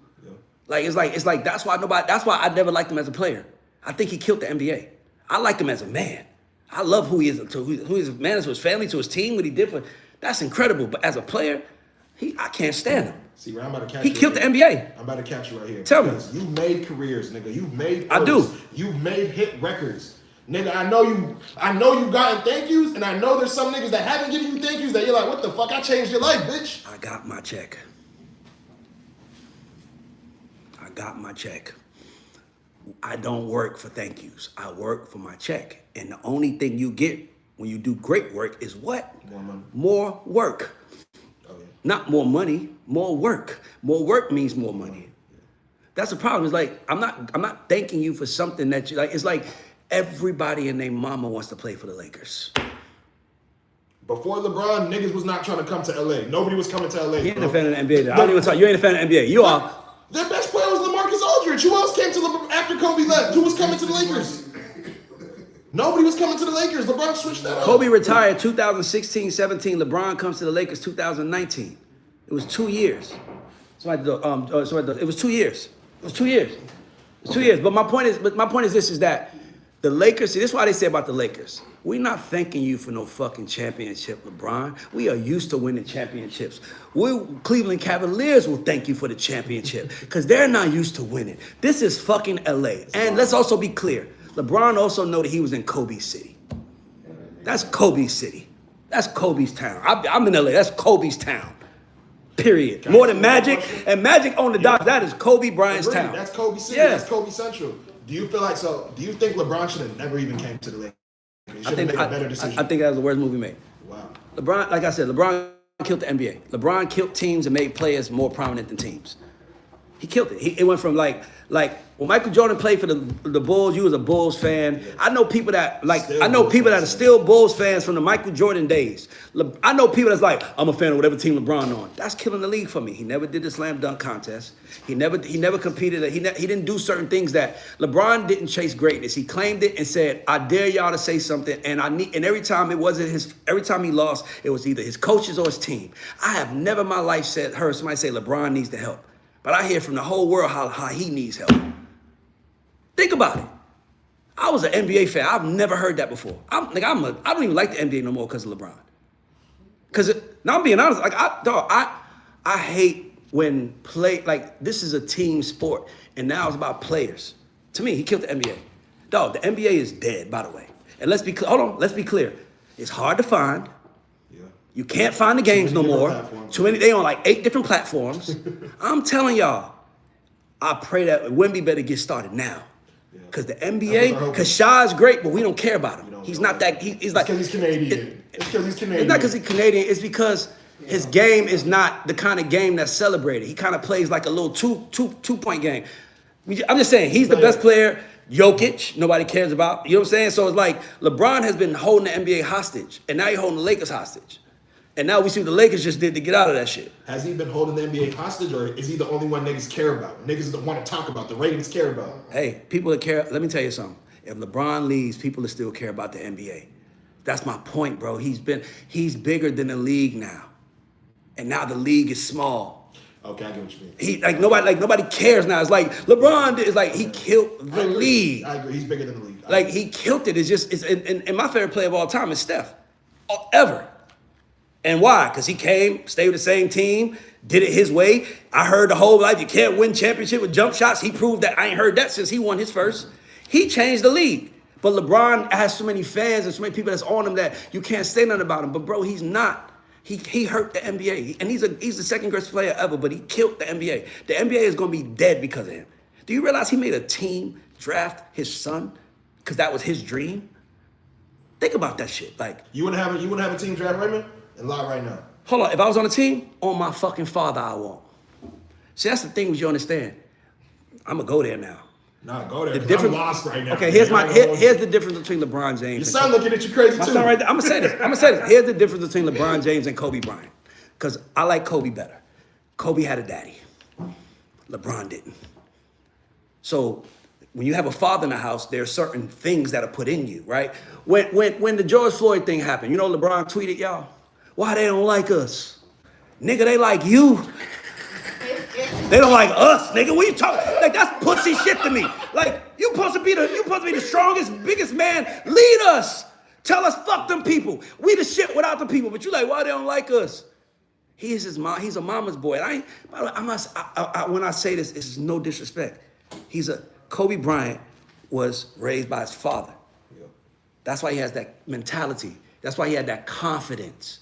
Speaker 2: Yeah. It's like that's why I never liked him as a player. I think he killed the NBA. I like him as a man. I love who he is, who he is a man is to his family, to his team, what he did for. That's incredible. But as a player, I can't stand him.
Speaker 3: See, I'm about to catch you.
Speaker 2: He killed the NBA.
Speaker 3: I'm about to catch you right here.
Speaker 2: Tell me.
Speaker 3: You made careers, nigga. You made
Speaker 2: I do.
Speaker 3: You've made hit records. Nigga, I know you've gotten thank yous, and I know there's some niggas that haven't given you thank yous that you're like, what the fuck? I changed your life, bitch.
Speaker 2: I got my check. I don't work for thank yous. I work for my check. And the only thing you get when you do great work is what?
Speaker 3: More money.
Speaker 2: More work.
Speaker 3: Oh, yeah.
Speaker 2: Not more money, more work. More work means more money. That's the problem. It's like, I'm not thanking you for something that you like. It's like everybody and their mama wants to play for the Lakers.
Speaker 3: Before LeBron, niggas was not trying to come to LA. Nobody was coming to LA.
Speaker 2: You ain't a fan of the NBA. I don't even talk. You ain't a fan of the NBA. You are.
Speaker 3: Their best player was LaMarcus Aldridge. Who else came to after Kobe left? Who was coming to the Lakers? Nobody was coming to the Lakers. LeBron switched that up.
Speaker 2: Kobe retired 2016-17. LeBron comes to the Lakers 2019. It was 2 years. It was 2 years. It was 2 years. It was 2 years. But my point is this: is that the Lakers. See, this is why they say about the Lakers. We're not thanking you for no fucking championship, LeBron. We are used to winning championships. Cleveland Cavaliers will thank you for the championship because they're not used to winning. This is fucking LA. And let's also be clear. LeBron also know that he was in Kobe's city. That's Kobe's city. That's Kobe's town. I'm in LA. That's Kobe's town. Period. More than Magic. And Magic on the dock. That is Kobe Bryant's town.
Speaker 3: That's Kobe City.
Speaker 2: Yeah.
Speaker 3: That's Kobe Central. Do you think LeBron should have never even came to the Lakers? He should have made a better decision.
Speaker 2: I think that was the worst move he made.
Speaker 3: Wow.
Speaker 2: LeBron, like I said, LeBron killed the NBA. LeBron killed teams and made players more prominent than teams. He killed it. It went from like when Michael Jordan played for the Bulls, you was a Bulls fan. Yeah. I know people that are still Bulls fans from the Michael Jordan days. I know people that's like, I'm a fan of whatever team LeBron on. That's killing the league for me. He never did the slam dunk contest. He never competed. He didn't do certain things that LeBron didn't chase greatness. He claimed it and said, I dare y'all to say something. And every time every time he lost, it was either his coaches or his team. I have never in my life heard somebody say LeBron needs the help. But I hear from the whole world how he needs help. Think about it. I was an NBA fan. I've never heard that before. I don't even like the NBA no more because of LeBron. Now I'm being honest. Like I hate when this is a team sport and now it's about players. To me, he killed the NBA. Dog, the NBA is dead, by the way. And let's be clear. It's hard to find. You can't find the games no more. They on like 8 different platforms. I'm telling y'all, I pray that Wemby better get started now. Because the NBA, because Shaw's great, but we don't care about him. He's not that. He's like.
Speaker 3: Because he's Canadian. It's because he's Canadian.
Speaker 2: It's not because he's Canadian. It's because his game is not the kind of game that's celebrated. He kind of plays like a little two-point game. I'm just saying, he's the best player. Jokic, nobody cares about. You know what I'm saying? So it's like LeBron has been holding the NBA hostage, and now he's holding the Lakers hostage. And now we see what the Lakers just did to get out of that shit.
Speaker 3: Has he been holding the NBA hostage, or is he the only one niggas care about? Niggas that want to talk about, the ratings care about.
Speaker 2: Hey, people that care, let me tell you something. If LeBron leaves, people will still care about the NBA. That's my point, bro. He's bigger than the league now. And now the league is small.
Speaker 3: Okay, I get what you mean.
Speaker 2: Nobody cares now. It's like LeBron is like he killed the league.
Speaker 3: I agree. He's bigger than the league.
Speaker 2: He killed it. And my favorite player of all time is Steph. Ever. And why? Because he came, stayed with the same team, did it his way. I heard the whole life, you can't win championship with jump shots. He proved that. I ain't heard that since he won his first. He changed the league. But LeBron has so many fans and so many people that's on him that you can't say nothing about him. But, bro, he's not. He hurt the NBA. And he's the second greatest player ever, but he killed the NBA. The NBA is going to be dead because of him. Do you realize he made a team draft his son because that was his dream? Think about that shit.
Speaker 3: You wouldn't have a team draft Raymond? And lie right now.
Speaker 2: Hold on. If I was on a team, on my fucking father, I won't. See, that's the thing with you understand. I'm going to go there now.
Speaker 3: Nah, go there. I'm lost right now.
Speaker 2: Okay, here's the difference between LeBron James.
Speaker 3: Your son looking at you crazy too.
Speaker 2: Right there. I'm going to say this. Here's the difference between LeBron James and Kobe Bryant. Because I like Kobe better. Kobe had a daddy. LeBron didn't. So when you have a father in the house, there are certain things that are put in you, right? When the George Floyd thing happened, you know LeBron tweeted, y'all, why they don't like us? Nigga, they like you. They don't like us, nigga. What you talking? Like, that's pussy shit to me. Like, you supposed to be the strongest, biggest man. Lead us. Tell us fuck them people. We the shit without the people. But you like, why they don't like us? He is his mom. He's a mama's boy. By the way, when I say this, it's no disrespect. Kobe Bryant was raised by his father. That's why he has that mentality. That's why he had that confidence.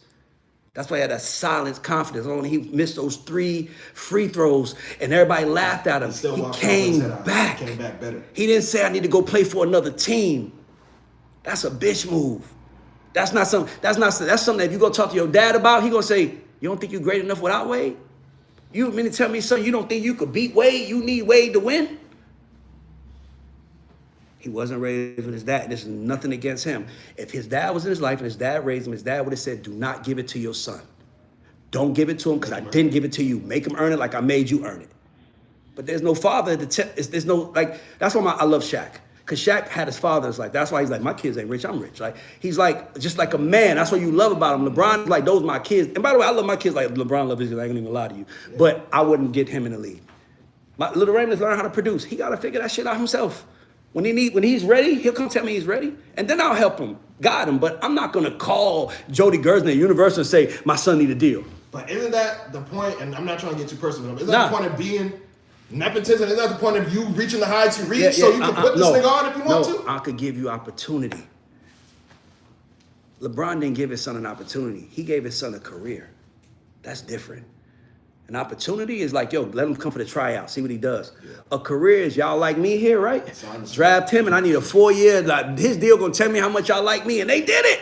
Speaker 2: That's why he had that silent confidence. Only he missed those 3 free throws and everybody laughed at him. He came back.
Speaker 3: He came back better.
Speaker 2: He didn't say, I need to go play for another team. That's a bitch move. That's something that if you go talk to your dad about, he gonna say, you don't think you're great enough without Wade? You mean to tell me, son, you don't think you could beat Wade? You need Wade to win? He wasn't raised with his dad. This is nothing against him. If his dad was in his life and his dad raised him, his dad would have said, do not give it to your son. Don't give it to him because I didn't give it to you. Make him earn it like I made you earn it. But there's no father. There's no, like, that's why I love Shaq. Because Shaq had his father. It's like, that's why he's like, my kids ain't rich, I'm rich. Like, he's like, just like a man. That's what you love about him. LeBron, like, those are my kids. And by the way, I love my kids like LeBron loves his kids. I ain't gonna even lie to you. Yeah. But I wouldn't get him in the league. My little Raymond's learning how to produce. He got to figure that shit out himself. When he's ready, he'll come tell me he's ready, and then I'll help him, guide him. But I'm not gonna call Jody Gersner at Universal and say my son need a deal.
Speaker 3: But isn't that the point? And I'm not trying to get too personal. Isn't that the point of being nepotism? Isn't that the point of you reaching the heights you reach so you can put this thing on if you want to?
Speaker 2: I could give you opportunity. LeBron didn't give his son an opportunity. He gave his son a career. That's different. An opportunity is like, yo, let him come for the tryout, see what he does. Yeah. A career is y'all like me here, right? Draft him, and I need a 4-year. Like, his deal gonna tell me how much y'all like me, and they did it.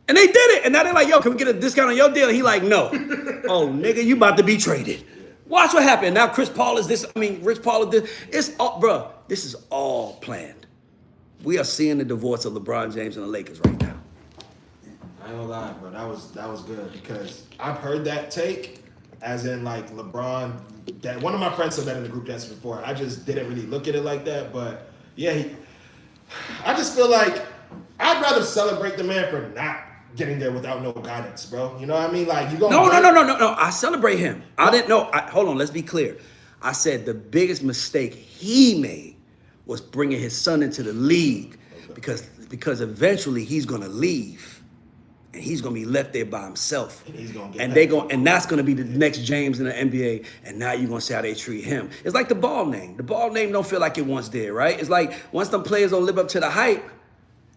Speaker 2: And they did it. And now they're like, yo, can we get a discount on your deal? And he like, no. Oh, nigga, you about to be traded. Yeah. Watch what happened. Now Rich Paul is this. It's all, bro, this is all planned. We are seeing the divorce of LeBron James and the Lakers right now.
Speaker 3: I ain't gonna lie, bro. That was good because I've heard that take. As in, like, LeBron, that one of my friends said that in the group text before. I just didn't really look at it like that. But, yeah, I just feel like I'd rather celebrate the man for not getting there without no guidance, bro. You know what I mean? Like, you going
Speaker 2: No. I celebrate him. I didn't know. Hold on, let's be clear. I said the biggest mistake he made was bringing his son into the league because eventually he's going to leave. And he's gonna be left there by himself.
Speaker 3: And he's gonna get
Speaker 2: and that's gonna be the next James in the NBA. And now you're gonna see how they treat him. It's like the ball name. The ball name don't feel like it once did, right? It's like once them players don't live up to the hype.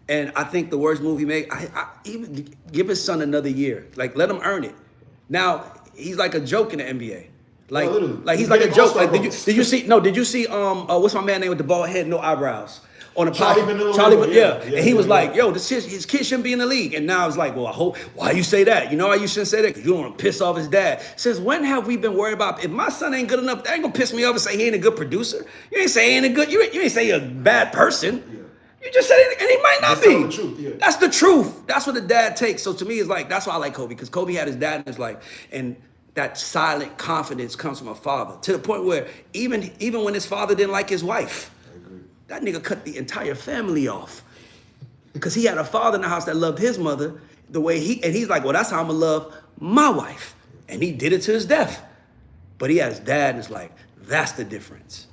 Speaker 2: And I think the worst move he made, I even give his son another year. Like, let him earn it. Now he's like a joke in the NBA. Like he's like a joke. Like, did you see? Did you see? What's my man name with the bald head, no eyebrows? On the Charlie, yeah. And he was like, yo, his kid shouldn't be in the league. And now it's like, well, I hope, why you say that? You know why you shouldn't say that? Because you don't want to piss off his dad. Since when have we been worried about, if my son ain't good enough, that ain't going to piss me off and say he ain't a good producer. You ain't say he ain't a good, you ain't say you're a bad person. Yeah. You just said it, and he might not be.
Speaker 3: The truth, yeah.
Speaker 2: That's the truth. That's what the dad takes. So to me, it's like, that's why I like Kobe, because Kobe had his dad in his life. And that silent confidence comes from a father, to the point where even when his father didn't like his wife, that nigga cut the entire family off because he had a father in the house that loved his mother the way he's like, well, that's how I'm gonna love my wife. And he did it to his death. But he had his dad, and it's like, that's the difference.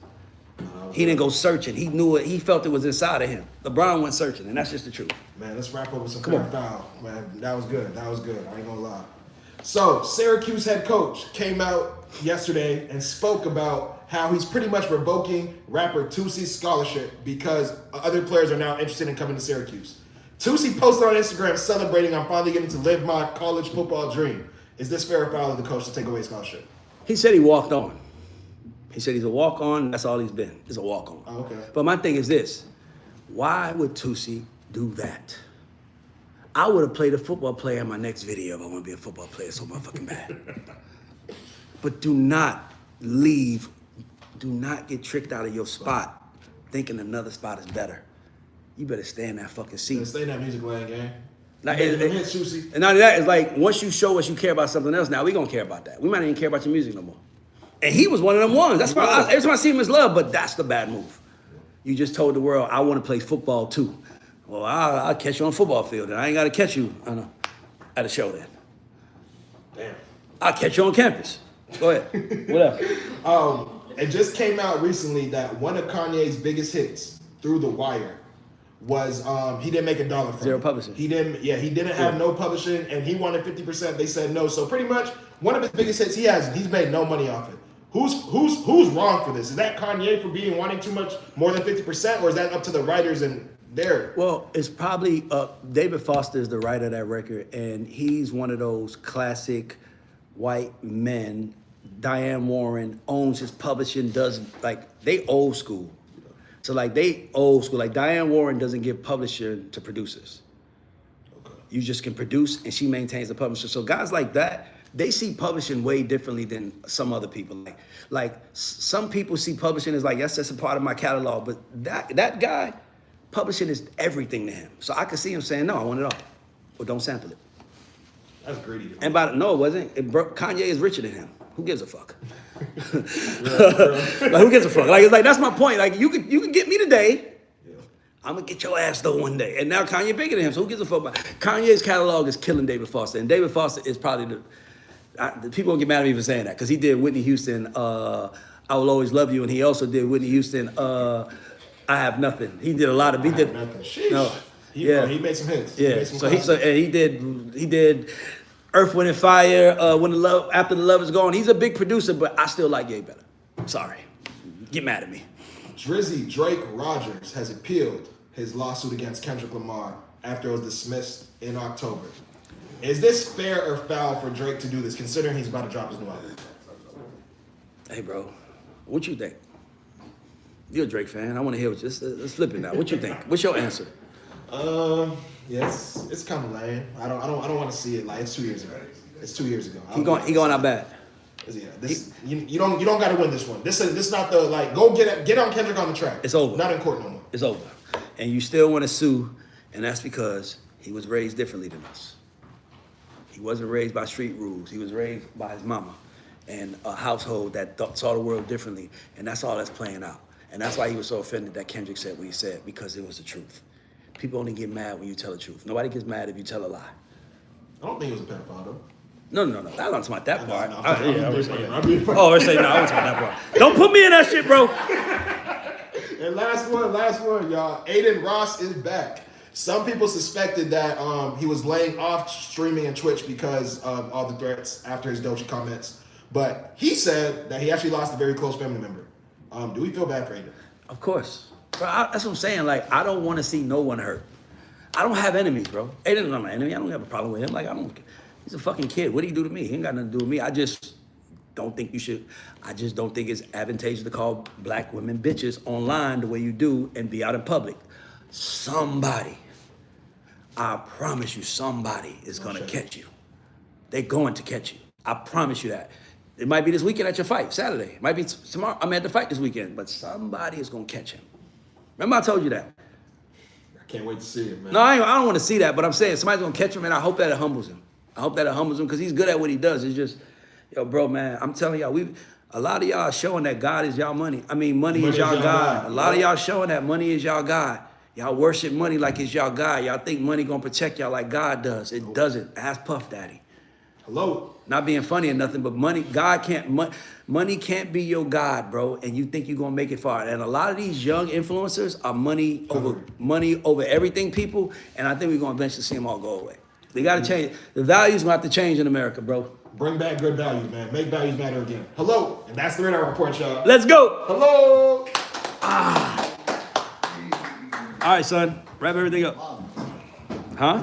Speaker 2: He didn't go searching. He knew it. He felt it was inside of him. LeBron went searching, and that's just the truth.
Speaker 3: Man, let's wrap up with some fair foul. Man, that was good. I ain't gonna lie. So, Syracuse head coach came out yesterday and spoke about how he's pretty much revoking rapper Toosie's scholarship because other players are now interested in coming to Syracuse. Toosie posted on Instagram celebrating, I'm finally getting to live my college football dream. Is this fair or foul of the coach to take away his scholarship?
Speaker 2: He said he walked on. He said he's a walk-on. That's all he's been. He's a walk-on.
Speaker 3: Oh, okay.
Speaker 2: But my thing is this. Why would Toosie do that? I would have played a football player in my next video if I want to be a football player so motherfucking bad. But do not leave. Do not get tricked out of your spot thinking another spot is better. You better stay in that fucking seat.
Speaker 3: Stay in that music lane, gang.
Speaker 2: And not only that, it's like once you show us you care about something else, now we gonna care about that. We might not even care about your music no more. And he was one of them ones. That's why every time I see him, it's love, but that's the bad move. You just told the world, I want to play football too. Well, I'll catch you on the football field, and I ain't got to catch you at a show then.
Speaker 3: Damn.
Speaker 2: I'll catch you on campus. Go ahead. Whatever.
Speaker 3: It just came out recently that one of Kanye's biggest hits, Through the Wire, was he didn't make $1 from
Speaker 2: Zero
Speaker 3: it.
Speaker 2: publishing.
Speaker 3: He didn't have no publishing, and he wanted 50%. They said no. So pretty much one of his biggest hits he's made no money off it. Who's wrong for this? Is that Kanye for wanting too much, more than 50%, or is that up to the writers and their?
Speaker 2: Well, it's probably David Foster is the writer of that record, and he's one of those classic white men. Diane Warren owns his publishing, they old school. So they old school. Like Diane Warren doesn't give publishing to producers. Okay. You just can produce and she maintains the publisher. So guys like that, they see publishing way differently than some other people. Like some people see publishing as that's just a part of my catalog, but that guy, publishing is everything to him. So I could see him saying, no, I want it all. Or don't sample it.
Speaker 3: That's greedy.
Speaker 2: And no, it wasn't. Kanye is richer than him. Who gives a fuck? Who gives a fuck? It's that's my point. You could get me today. Yeah. I'm gonna get your ass though one day. And now Kanye bigger than him. So who gives a fuck about Kanye's catalog is killing David Foster. And David Foster is probably the people gonna get mad at me for saying that because he did Whitney Houston. I Will Always Love You, and he also did Whitney Houston. I Have Nothing. He did a lot of. He did
Speaker 3: nothing. Sheesh.
Speaker 2: No.
Speaker 3: He made some hits.
Speaker 2: Yeah. He did Earth, Wind and Fire. After the Love Is Gone. He's a big producer, but I still like Ye better. Sorry. Get mad at me.
Speaker 3: Drizzy Drake Rogers has appealed his lawsuit against Kendrick Lamar after it was dismissed in October. Is this fair or foul for Drake to do this, considering he's about to drop his new album?
Speaker 2: Hey, bro, what you think? You're a Drake fan. I want to hear what you. Let's flip it now. What you think? What's your answer?
Speaker 3: Yes, it's kind of lame. I don't want to see it. It's 2 years ago. It's 2 years ago.
Speaker 2: He going out bad.
Speaker 3: Yeah, you don't got to win this one. This not the go get on Kendrick on the track.
Speaker 2: It's over.
Speaker 3: Not in court no more.
Speaker 2: It's over, and you still want to sue, and that's because he was raised differently than us. He wasn't raised by street rules. He was raised by his mama, and a household that saw the world differently, and that's all that's playing out. And that's why he was so offended that Kendrick said what he said, because it was the truth. People only get mad when you tell the truth. Nobody gets mad if you tell a lie.
Speaker 3: I don't think it was a pedophile though.
Speaker 2: No. I don't talk about that part.
Speaker 3: I'm being funny.
Speaker 2: Oh, I say no. I don't talk about that part. Don't put me in that shit, bro.
Speaker 3: And last one, y'all. Aiden Ross is back. Some people suspected that he was laying off streaming and Twitch because of all the threats after his Doja comments. But he said that he actually lost a very close family member. Do we feel bad for Aiden?
Speaker 2: Of course. Bro, that's what I'm saying. I don't want to see no one hurt. I don't have enemies, bro. Aiden's not my enemy. I don't have a problem with him. He's a fucking kid. What did he do to me? He ain't got nothing to do with me. I just don't think you should. I just don't think it's advantageous to call black women bitches online the way you do and be out in public. Somebody, I promise you, somebody is going to catch you. They're going to catch you. I promise you that. It might be this weekend at your fight, Saturday. It might be tomorrow. I'm at the fight this weekend, but somebody is going to catch him. Remember I told you that?
Speaker 3: I can't wait to see it, man.
Speaker 2: No, I don't want to see that, but I'm saying somebody's going to catch him, and I hope that it humbles him. I hope that it humbles him because he's good at what he does. It's just, yo, bro, man, I'm telling y'all, a lot of y'all are showing that God is y'all money. I mean, money is y'all God. A lot of y'all showing that money is y'all God. Y'all worship money like it's y'all God. Y'all think money going to protect y'all like God does. It doesn't. Ask Puff Daddy.
Speaker 3: Hello.
Speaker 2: Not being funny or nothing, but money can't be your God, bro. And you think you're gonna make it far. And a lot of these young influencers are money over everything, people. And I think we're gonna eventually see them all go away. They gotta change. The values gonna have to change in America, bro.
Speaker 3: Bring back good values, man. Make values matter again. Hello. And that's the Radar Report, y'all.
Speaker 2: Let's go.
Speaker 3: Hello.
Speaker 2: All right, son. Wrap everything up. Huh?